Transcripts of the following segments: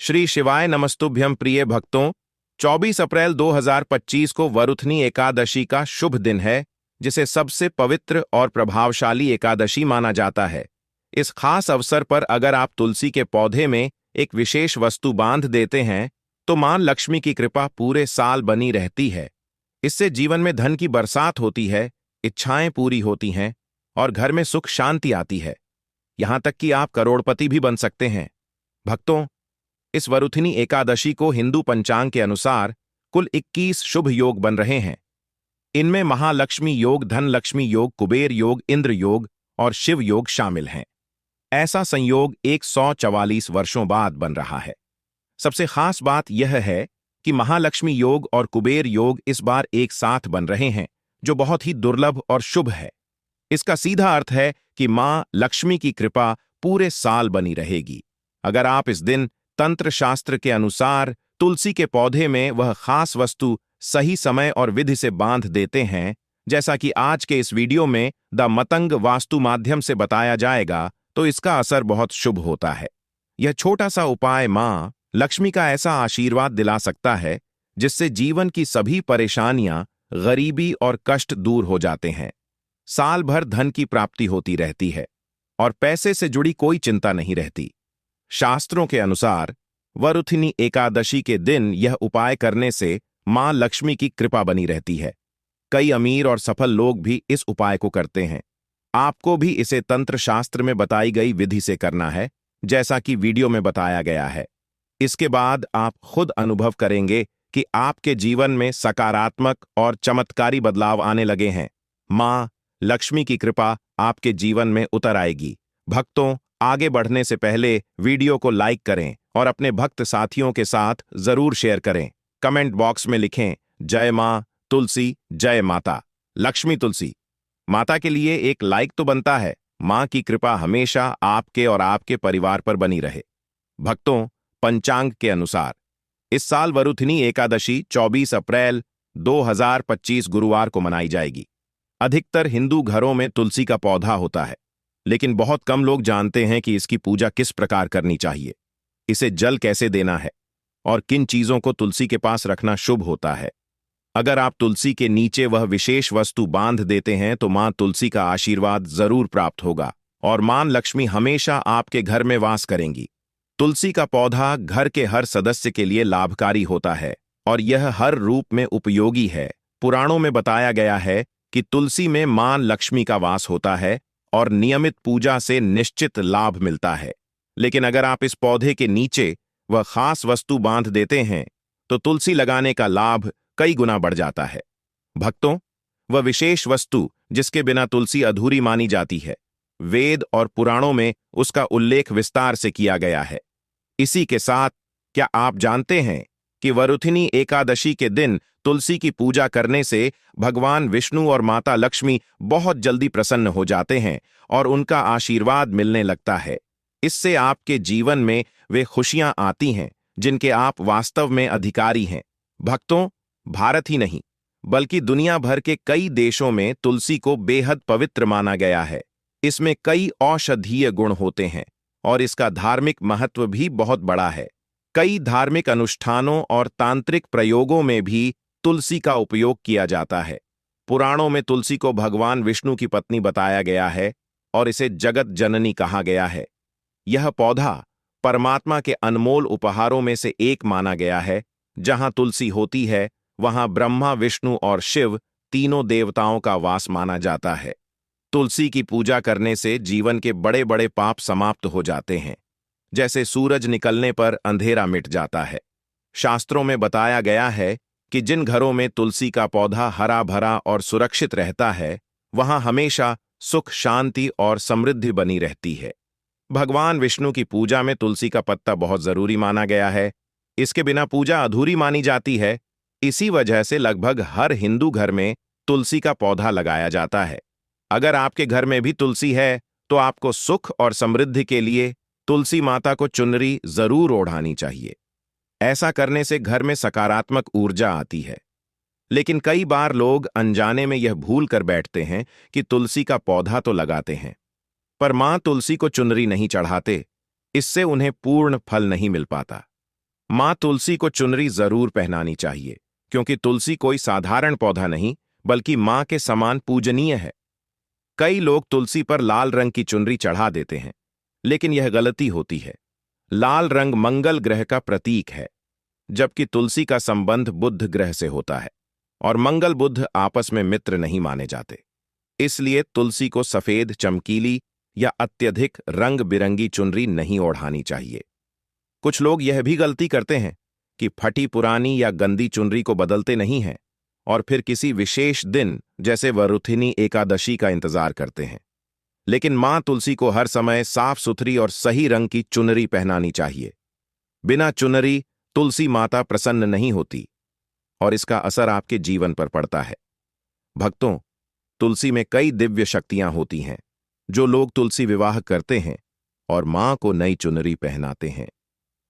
श्री शिवाय नमस्तुभ्यं प्रिय भक्तों। 24 अप्रैल 2025 को वरुथनी एकादशी का शुभ दिन है, जिसे सबसे पवित्र और प्रभावशाली एकादशी माना जाता है। इस खास अवसर पर अगर आप तुलसी के पौधे में एक विशेष वस्तु बांध देते हैं तो मां लक्ष्मी की कृपा पूरे साल बनी रहती है। इससे जीवन में धन की बरसात होती है, इच्छाएं पूरी होती हैं और घर में सुख शांति आती है। यहां तक कि आप करोड़पति भी बन सकते हैं। भक्तों, इस वरुथनी एकादशी को हिंदू पंचांग के अनुसार कुल 21 शुभ योग बन रहे हैं। इनमें महालक्ष्मी योग, धन लक्ष्मी योग, कुबेर योग, इंद्र योग और शिव योग शामिल हैं। ऐसा संयोग 144 वर्षों बाद बन रहा है। सबसे खास बात यह है कि महालक्ष्मी योग और कुबेर योग इस बार एक साथ बन रहे हैं, जो बहुत ही दुर्लभ और शुभ है। इसका सीधा अर्थ है कि मां लक्ष्मी की कृपा पूरे साल बनी रहेगी। अगर आप इस दिन तंत्र शास्त्र के अनुसार तुलसी के पौधे में वह खास वस्तु सही समय और विधि से बांध देते हैं, जैसा कि आज के इस वीडियो में द मतंग वास्तु माध्यम से बताया जाएगा, तो इसका असर बहुत शुभ होता है। यह छोटा सा उपाय मां लक्ष्मी का ऐसा आशीर्वाद दिला सकता है जिससे जीवन की सभी परेशानियां, गरीबी और कष्ट दूर हो जाते हैं। साल भर धन की प्राप्ति होती रहती है और पैसे से जुड़ी कोई चिंता नहीं रहती। शास्त्रों के अनुसार वरुथनी एकादशी के दिन यह उपाय करने से मां लक्ष्मी की कृपा बनी रहती है। कई अमीर और सफल लोग भी इस उपाय को करते हैं। आपको भी इसे तंत्र शास्त्र में बताई गई विधि से करना है, जैसा कि वीडियो में बताया गया है। इसके बाद आप खुद अनुभव करेंगे कि आपके जीवन में सकारात्मक और चमत्कारी बदलाव आने लगे हैं। मां लक्ष्मी की कृपा आपके जीवन में उतर आएगी। भक्तों, आगे बढ़ने से पहले वीडियो को लाइक करें और अपने भक्त साथियों के साथ जरूर शेयर करें। कमेंट बॉक्स में लिखें, जय मां तुलसी, जय माता लक्ष्मी तुलसी। माता के लिए एक लाइक तो बनता है। मां की कृपा हमेशा आपके और आपके परिवार पर बनी रहे। भक्तों, पंचांग के अनुसार इस साल वरुथनी एकादशी 24 अप्रैल 2025 गुरुवार को मनाई जाएगी। अधिकतर हिंदू घरों में तुलसी का पौधा होता है, लेकिन बहुत कम लोग जानते हैं कि इसकी पूजा किस प्रकार करनी चाहिए, इसे जल कैसे देना है और किन चीजों को तुलसी के पास रखना शुभ होता है। अगर आप तुलसी के नीचे वह विशेष वस्तु बांध देते हैं तो मां तुलसी का आशीर्वाद जरूर प्राप्त होगा और मां लक्ष्मी हमेशा आपके घर में वास करेंगी। तुलसी का पौधा घर के हर सदस्य के लिए लाभकारी होता है और यह हर रूप में उपयोगी है। पुराणों में बताया गया है कि तुलसी में मां लक्ष्मी का वास होता है और नियमित पूजा से निश्चित लाभ मिलता है। लेकिन अगर आप इस पौधे के नीचे वह खास वस्तु बांध देते हैं तो तुलसी लगाने का लाभ कई गुना बढ़ जाता है। भक्तों, वह विशेष वस्तु जिसके बिना तुलसी अधूरी मानी जाती है, वेद और पुराणों में उसका उल्लेख विस्तार से किया गया है। इसी के साथ, क्या आप जानते हैं कि वरुथनी एकादशी के दिन तुलसी की पूजा करने से भगवान विष्णु और माता लक्ष्मी बहुत जल्दी प्रसन्न हो जाते हैं और उनका आशीर्वाद मिलने लगता है। इससे आपके जीवन में वे खुशियां आती हैं जिनके आप वास्तव में अधिकारी हैं। भक्तों, भारत ही नहीं बल्कि दुनिया भर के कई देशों में तुलसी को बेहद पवित्र माना गया है। इसमें कई औषधीय गुण होते हैं और इसका धार्मिक महत्व भी बहुत बड़ा है। कई धार्मिक अनुष्ठानों और तांत्रिक प्रयोगों में भी तुलसी का उपयोग किया जाता है। पुराणों में तुलसी को भगवान विष्णु की पत्नी बताया गया है और इसे जगत जननी कहा गया है। यह पौधा परमात्मा के अनमोल उपहारों में से एक माना गया है। जहां तुलसी होती है वहां ब्रह्मा, विष्णु और शिव तीनों देवताओं का वास माना जाता है। तुलसी की पूजा करने से जीवन के बड़े बड़े पाप समाप्त हो जाते हैं। जैसे सूरज निकलने पर अंधेरा मिट जाता है। शास्त्रों में बताया गया है कि जिन घरों में तुलसी का पौधा हरा भरा और सुरक्षित रहता है, वहां हमेशा सुख, शांति और समृद्धि बनी रहती है। भगवान विष्णु की पूजा में तुलसी का पत्ता बहुत जरूरी माना गया है। इसके बिना पूजा अधूरी मानी जाती है। इसी वजह से लगभग हर हिंदू घर में तुलसी का पौधा लगाया जाता है। अगर आपके घर में भी तुलसी है तो आपको सुख और समृद्धि के लिए तुलसी माता को चुनरी जरूर ओढ़ानी चाहिए। ऐसा करने से घर में सकारात्मक ऊर्जा आती है। लेकिन कई बार लोग अनजाने में यह भूल कर बैठते हैं कि तुलसी का पौधा तो लगाते हैं, पर मां तुलसी को चुनरी नहीं चढ़ाते। इससे उन्हें पूर्ण फल नहीं मिल पाता। माँ तुलसी को चुनरी जरूर पहनानी चाहिए, क्योंकि तुलसी कोई साधारण पौधा नहीं बल्कि माँ के समान पूजनीय है। कई लोग तुलसी पर लाल रंग की चुनरी चढ़ा देते हैं, लेकिन यह गलती होती है। लाल रंग मंगल ग्रह का प्रतीक है, जबकि तुलसी का संबंध बुध ग्रह से होता है, और मंगल बुध आपस में मित्र नहीं माने जाते। इसलिए तुलसी को सफेद, चमकीली या अत्यधिक रंग बिरंगी चुनरी नहीं ओढ़ानी चाहिए। कुछ लोग यह भी गलती करते हैं कि फटी पुरानी या गंदी चुनरी को बदलते नहीं हैं और फिर किसी विशेष दिन जैसे वरुथिनी एकादशी का इंतजार करते हैं। लेकिन मां तुलसी को हर समय साफ सुथरी और सही रंग की चुनरी पहनानी चाहिए। बिना चुनरी तुलसी माता प्रसन्न नहीं होती और इसका असर आपके जीवन पर पड़ता है। भक्तों, तुलसी में कई दिव्य शक्तियां होती हैं। जो लोग तुलसी विवाह करते हैं और मां को नई चुनरी पहनाते हैं,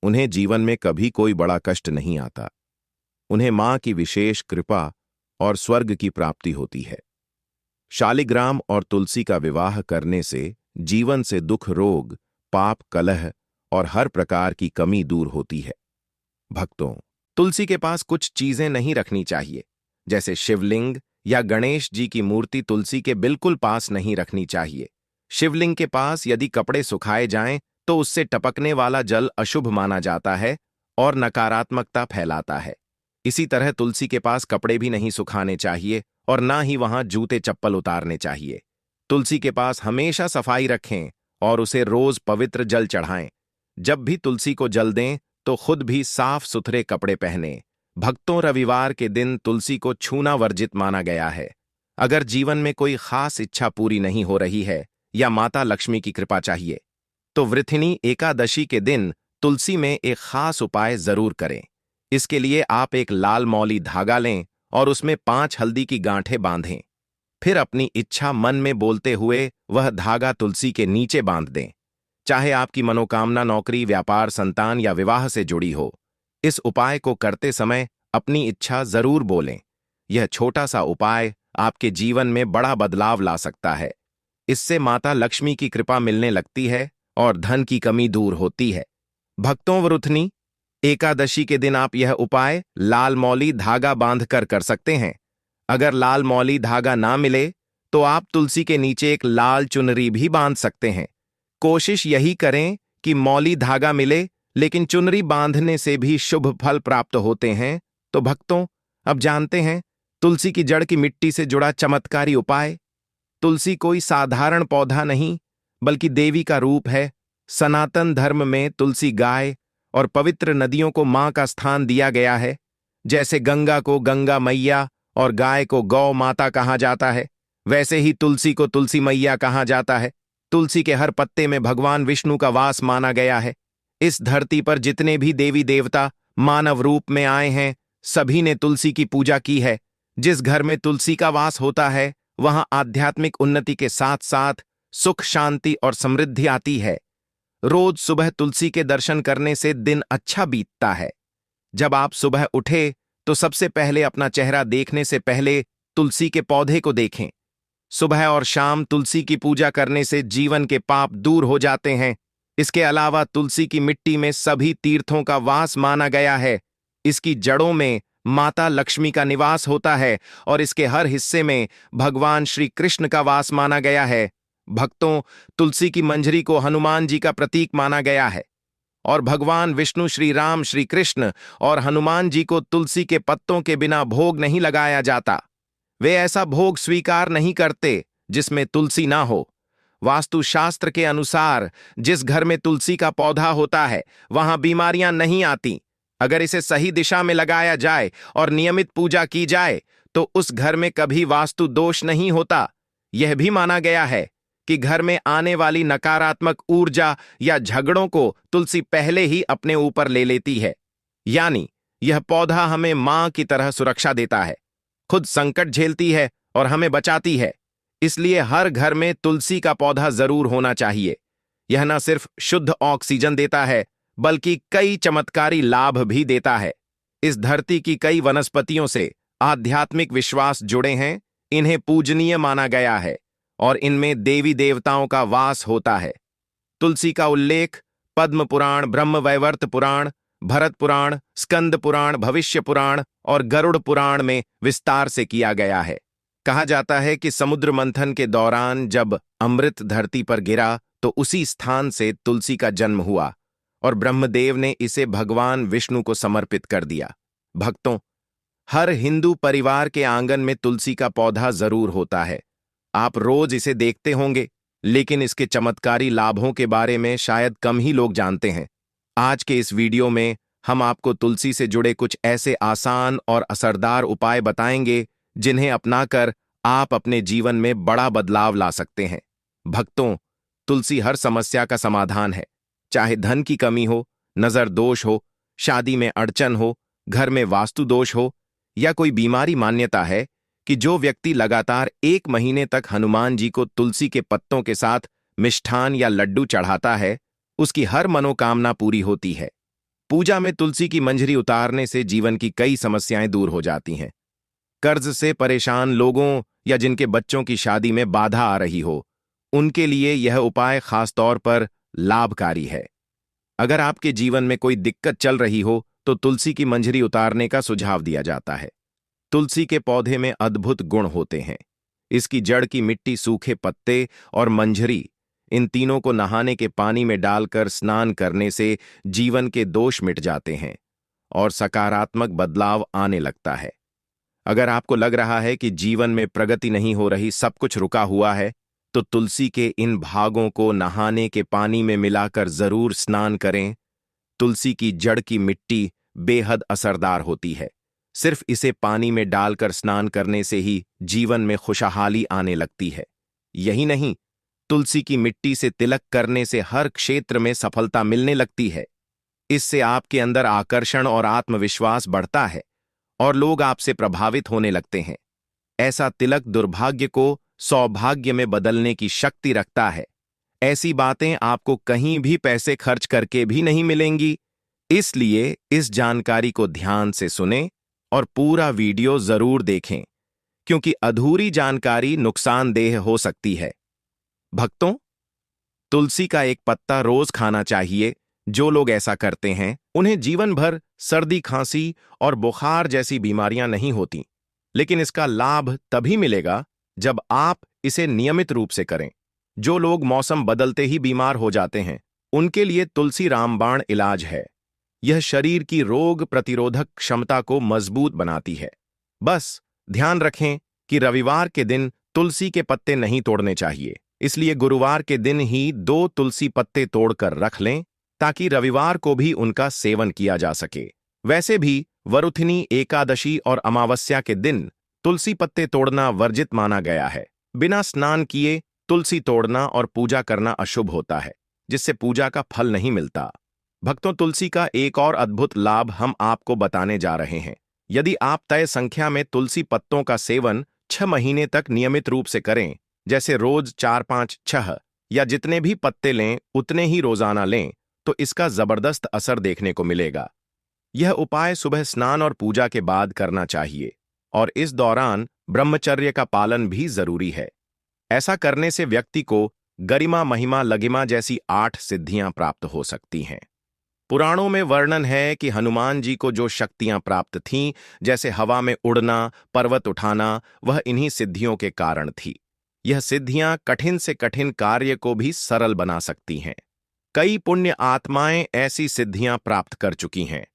उन्हें जीवन में कभी कोई बड़ा कष्ट नहीं आता। उन्हें मां की विशेष कृपा और स्वर्ग की प्राप्ति होती है। शालिग्राम और तुलसी का विवाह करने से जीवन से दुख, रोग, पाप, कलह और हर प्रकार की कमी दूर होती है। भक्तों, तुलसी के पास कुछ चीजें नहीं रखनी चाहिए, जैसे शिवलिंग या गणेश जी की मूर्ति तुलसी के बिल्कुल पास नहीं रखनी चाहिए। शिवलिंग के पास यदि कपड़े सुखाए जाएं तो उससे टपकने वाला जल अशुभ माना जाता है और नकारात्मकता फैलाता है। इसी तरह तुलसी के पास कपड़े भी नहीं सुखाने चाहिए और ना ही वहां जूते चप्पल उतारने चाहिए। तुलसी के पास हमेशा सफाई रखें और उसे रोज पवित्र जल चढ़ाएं। जब भी तुलसी को जल दें तो खुद भी साफ सुथरे कपड़े पहनें। भक्तों, रविवार के दिन तुलसी को छूना वर्जित माना गया है। अगर जीवन में कोई खास इच्छा पूरी नहीं हो रही है या माता लक्ष्मी की कृपा चाहिए, तो वृथिनी एकादशी के दिन तुलसी में एक खास उपाय जरूर करें। इसके लिए आप एक लाल मौली धागा लें और उसमें 5 हल्दी की गांठें बांधें। फिर अपनी इच्छा मन में बोलते हुए वह धागा तुलसी के नीचे बांध दें। चाहे आपकी मनोकामना नौकरी, व्यापार, संतान या विवाह से जुड़ी हो, इस उपाय को करते समय अपनी इच्छा जरूर बोलें। यह छोटा सा उपाय आपके जीवन में बड़ा बदलाव ला सकता है। इससे माता लक्ष्मी की कृपा मिलने लगती है और धन की कमी दूर होती है। भक्तों, वरुथनी एकादशी के दिन आप यह उपाय लाल मौली धागा बांधकर कर सकते हैं। अगर लाल मौली धागा ना मिले तो आप तुलसी के नीचे एक लाल चुनरी भी बांध सकते हैं। कोशिश यही करें कि मौली धागा मिले, लेकिन चुनरी बांधने से भी शुभ फल प्राप्त होते हैं। तो भक्तों, अब जानते हैं तुलसी की जड़ की मिट्टी से जुड़ा चमत्कारी उपाय। तुलसी कोई साधारण पौधा नहीं बल्कि देवी का रूप है। सनातन धर्म में तुलसी गाय और पवित्र नदियों को मां का स्थान दिया गया है। जैसे गंगा को गंगा मैया और गाय को गौ माता कहा जाता है, वैसे ही तुलसी को तुलसी मैया कहा जाता है। तुलसी के हर पत्ते में भगवान विष्णु का वास माना गया है। इस धरती पर जितने भी देवी देवता मानव रूप में आए हैं, सभी ने तुलसी की पूजा की है। जिस घर में तुलसी का वास होता है, वहां आध्यात्मिक उन्नति के साथ साथ सुख, शांति और समृद्धि आती है। रोज सुबह तुलसी के दर्शन करने से दिन अच्छा बीतता है। जब आप सुबह उठे तो सबसे पहले अपना चेहरा देखने से पहले तुलसी के पौधे को देखें। सुबह और शाम तुलसी की पूजा करने से जीवन के पाप दूर हो जाते हैं। इसके अलावा तुलसी की मिट्टी में सभी तीर्थों का वास माना गया है। इसकी जड़ों में माता लक्ष्मी का निवास होता है और इसके हर हिस्से में भगवान श्री कृष्ण का वास माना गया है। भक्तों, तुलसी की मंजरी को हनुमान जी का प्रतीक माना गया है और भगवान विष्णु, श्री राम, श्री कृष्ण और हनुमान जी को तुलसी के पत्तों के बिना भोग नहीं लगाया जाता। वे ऐसा भोग स्वीकार नहीं करते जिसमें तुलसी ना हो। वास्तुशास्त्र के अनुसार जिस घर में तुलसी का पौधा होता है, वहां बीमारियां नहीं आती। अगर इसे सही दिशा में लगाया जाए और नियमित पूजा की जाए तो उस घर में कभी वास्तु दोष नहीं होता। यह भी माना गया है कि घर में आने वाली नकारात्मक ऊर्जा या झगड़ों को तुलसी पहले ही अपने ऊपर ले लेती है। यानी यह पौधा हमें मां की तरह सुरक्षा देता है, खुद संकट झेलती है और हमें बचाती है। इसलिए हर घर में तुलसी का पौधा जरूर होना चाहिए। यह न सिर्फ शुद्ध ऑक्सीजन देता है बल्कि कई चमत्कारी लाभ भी देता है। इस धरती की कई वनस्पतियों से आध्यात्मिक विश्वास जुड़े हैं। इन्हें पूजनीय माना गया है और इनमें देवी देवताओं का वास होता है। तुलसी का उल्लेख पद्म पुराण, ब्रह्म वैवर्त पुराण, भरत पुराण, स्कंद पुराण, भविष्य पुराण और गरुड़ पुराण में विस्तार से किया गया है। कहा जाता है कि समुद्र मंथन के दौरान जब अमृत धरती पर गिरा तो उसी स्थान से तुलसी का जन्म हुआ और ब्रह्मदेव ने इसे भगवान विष्णु को समर्पित कर दिया। भक्तों, हर हिंदू परिवार के आंगन में तुलसी का पौधा जरूर होता है। आप रोज इसे देखते होंगे, लेकिन इसके चमत्कारी लाभों के बारे में शायद कम ही लोग जानते हैं। आज के इस वीडियो में हम आपको तुलसी से जुड़े कुछ ऐसे आसान और असरदार उपाय बताएंगे जिन्हें अपनाकर आप अपने जीवन में बड़ा बदलाव ला सकते हैं। भक्तों, तुलसी हर समस्या का समाधान है। चाहे धन की कमी हो, नजर दोष हो, शादी में अड़चन हो, घर में वास्तु दोष हो या कोई बीमारी, मान्यता है कि जो व्यक्ति लगातार 1 महीने तक हनुमान जी को तुलसी के पत्तों के साथ मिष्ठान या लड्डू चढ़ाता है, उसकी हर मनोकामना पूरी होती है। पूजा में तुलसी की मंजरी उतारने से जीवन की कई समस्याएं दूर हो जाती हैं। कर्ज से परेशान लोगों या जिनके बच्चों की शादी में बाधा आ रही हो, उनके लिए यह उपाय खास तौर पर लाभकारी है। अगर आपके जीवन में कोई दिक्कत चल रही हो तो तुलसी की मंजरी उतारने का सुझाव दिया जाता है। तुलसी के पौधे में अद्भुत गुण होते हैं। इसकी जड़ की मिट्टी, सूखे पत्ते और मंजरी, इन तीनों को नहाने के पानी में डालकर स्नान करने से जीवन के दोष मिट जाते हैं और सकारात्मक बदलाव आने लगता है। अगर आपको लग रहा है कि जीवन में प्रगति नहीं हो रही, सब कुछ रुका हुआ है, तो तुलसी के इन भागों को नहाने के पानी में मिलाकर जरूर स्नान करें। तुलसी की जड़ की मिट्टी बेहद असरदार होती है। सिर्फ इसे पानी में डालकर स्नान करने से ही जीवन में खुशहाली आने लगती है। यही नहीं, तुलसी की मिट्टी से तिलक करने से हर क्षेत्र में सफलता मिलने लगती है। इससे आपके अंदर आकर्षण और आत्मविश्वास बढ़ता है और लोग आपसे प्रभावित होने लगते हैं। ऐसा तिलक दुर्भाग्य को सौभाग्य में बदलने की शक्ति रखता है। ऐसी बातें आपको कहीं भी पैसे खर्च करके भी नहीं मिलेंगी। इसलिए इस जानकारी को ध्यान से सुनें और पूरा वीडियो जरूर देखें, क्योंकि अधूरी जानकारी नुकसानदेह हो सकती है। भक्तों, तुलसी का एक पत्ता रोज खाना चाहिए। जो लोग ऐसा करते हैं, उन्हें जीवन भर सर्दी, खांसी और बुखार जैसी बीमारियां नहीं होती। लेकिन इसका लाभ तभी मिलेगा जब आप इसे नियमित रूप से करें। जो लोग मौसम बदलते ही बीमार हो जाते हैं, उनके लिए तुलसी रामबाण इलाज है। यह शरीर की रोग प्रतिरोधक क्षमता को मजबूत बनाती है। बस ध्यान रखें कि रविवार के दिन तुलसी के पत्ते नहीं तोड़ने चाहिए। इसलिए गुरुवार के दिन ही 2 तुलसी पत्ते तोड़कर रख लें, ताकि रविवार को भी उनका सेवन किया जा सके। वैसे भी वरुथिनी एकादशी और अमावस्या के दिन तुलसी पत्ते तोड़ना वर्जित माना गया है। बिना स्नान किए तुलसी तोड़ना और पूजा करना अशुभ होता है, जिससे पूजा का फल नहीं मिलता। भक्तों, तुलसी का एक और अद्भुत लाभ हम आपको बताने जा रहे हैं। यदि आप तय संख्या में तुलसी पत्तों का सेवन 6 महीने तक नियमित रूप से करें, जैसे रोज 4, 5, 6 या जितने भी पत्ते लें उतने ही रोजाना लें, तो इसका जबरदस्त असर देखने को मिलेगा। यह उपाय सुबह स्नान और पूजा के बाद करना चाहिए और इस दौरान ब्रह्मचर्य का पालन भी जरूरी है। ऐसा करने से व्यक्ति को गरिमा, महिमा, लगिमा जैसी 8 सिद्धियां प्राप्त हो सकती हैं। पुराणों में वर्णन है कि हनुमान जी को जो शक्तियां प्राप्त थीं, जैसे हवा में उड़ना, पर्वत उठाना, वह इन्हीं सिद्धियों के कारण थी। यह सिद्धियां कठिन से कठिन कार्य को भी सरल बना सकती हैं। कई पुण्य आत्माएं ऐसी सिद्धियां प्राप्त कर चुकी हैं।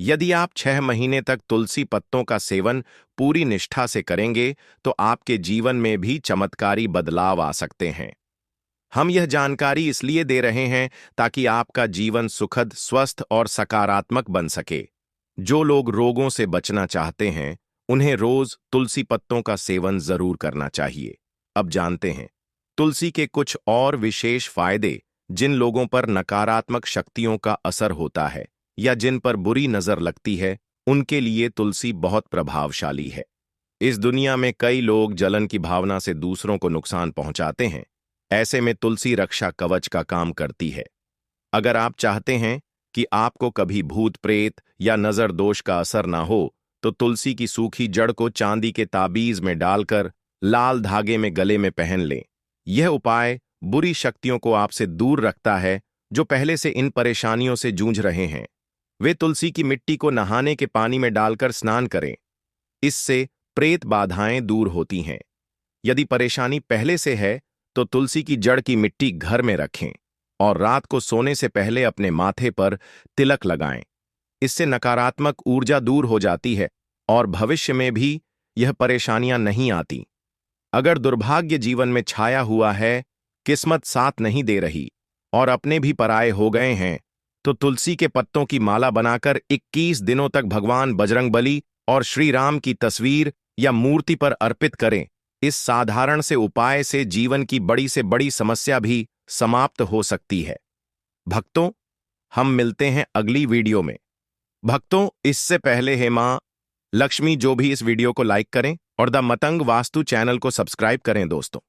यदि आप 6 महीने तक तुलसी पत्तों का सेवन पूरी निष्ठा से करेंगे, तो आपके जीवन में भी चमत्कारी बदलाव आ सकते हैं। हम यह जानकारी इसलिए दे रहे हैं ताकि आपका जीवन सुखद, स्वस्थ और सकारात्मक बन सके। जो लोग रोगों से बचना चाहते हैं, उन्हें रोज तुलसी पत्तों का सेवन जरूर करना चाहिए। अब जानते हैं तुलसी के कुछ और विशेष फायदे, जिन लोगों पर नकारात्मक शक्तियों का असर होता है या जिन पर बुरी नजर लगती है, उनके लिए तुलसी बहुत प्रभावशाली है। इस दुनिया में कई लोग जलन की भावना से दूसरों को नुकसान पहुंचाते हैं। ऐसे में तुलसी रक्षा कवच का काम करती है। अगर आप चाहते हैं कि आपको कभी भूत प्रेत या नजर दोष का असर ना हो, तो तुलसी की सूखी जड़ को चांदी के ताबीज में डालकर लाल धागे में गले में पहन लें। यह उपाय बुरी शक्तियों को आपसे दूर रखता है, जो पहले से इन परेशानियों से जूझ रहे हैं। वे तुलसी की मिट्टी को नहाने के पानी में डालकर स्नान करें। इससे प्रेत बाधाएं दूर होती हैं। यदि परेशानी पहले से है तो तुलसी की जड़ की मिट्टी घर में रखें और रात को सोने से पहले अपने माथे पर तिलक लगाएं। इससे नकारात्मक ऊर्जा दूर हो जाती है और भविष्य में भी यह परेशानियां नहीं आती। अगर दुर्भाग्य जीवन में छाया हुआ है, किस्मत साथ नहीं दे रही और अपने भी पराये हो गए हैं, तो तुलसी के पत्तों की माला बनाकर 21 दिनों तक भगवान बजरंगबली और श्री राम की तस्वीर या मूर्ति पर अर्पित करें। इस साधारण से उपाय से जीवन की बड़ी से बड़ी समस्या भी समाप्त हो सकती है। भक्तों, हम मिलते हैं अगली वीडियो में। भक्तों, इससे पहले हे मां लक्ष्मी जो भी इस वीडियो को लाइक करें और द मतंग वास्तु चैनल को सब्सक्राइब करें दोस्तों।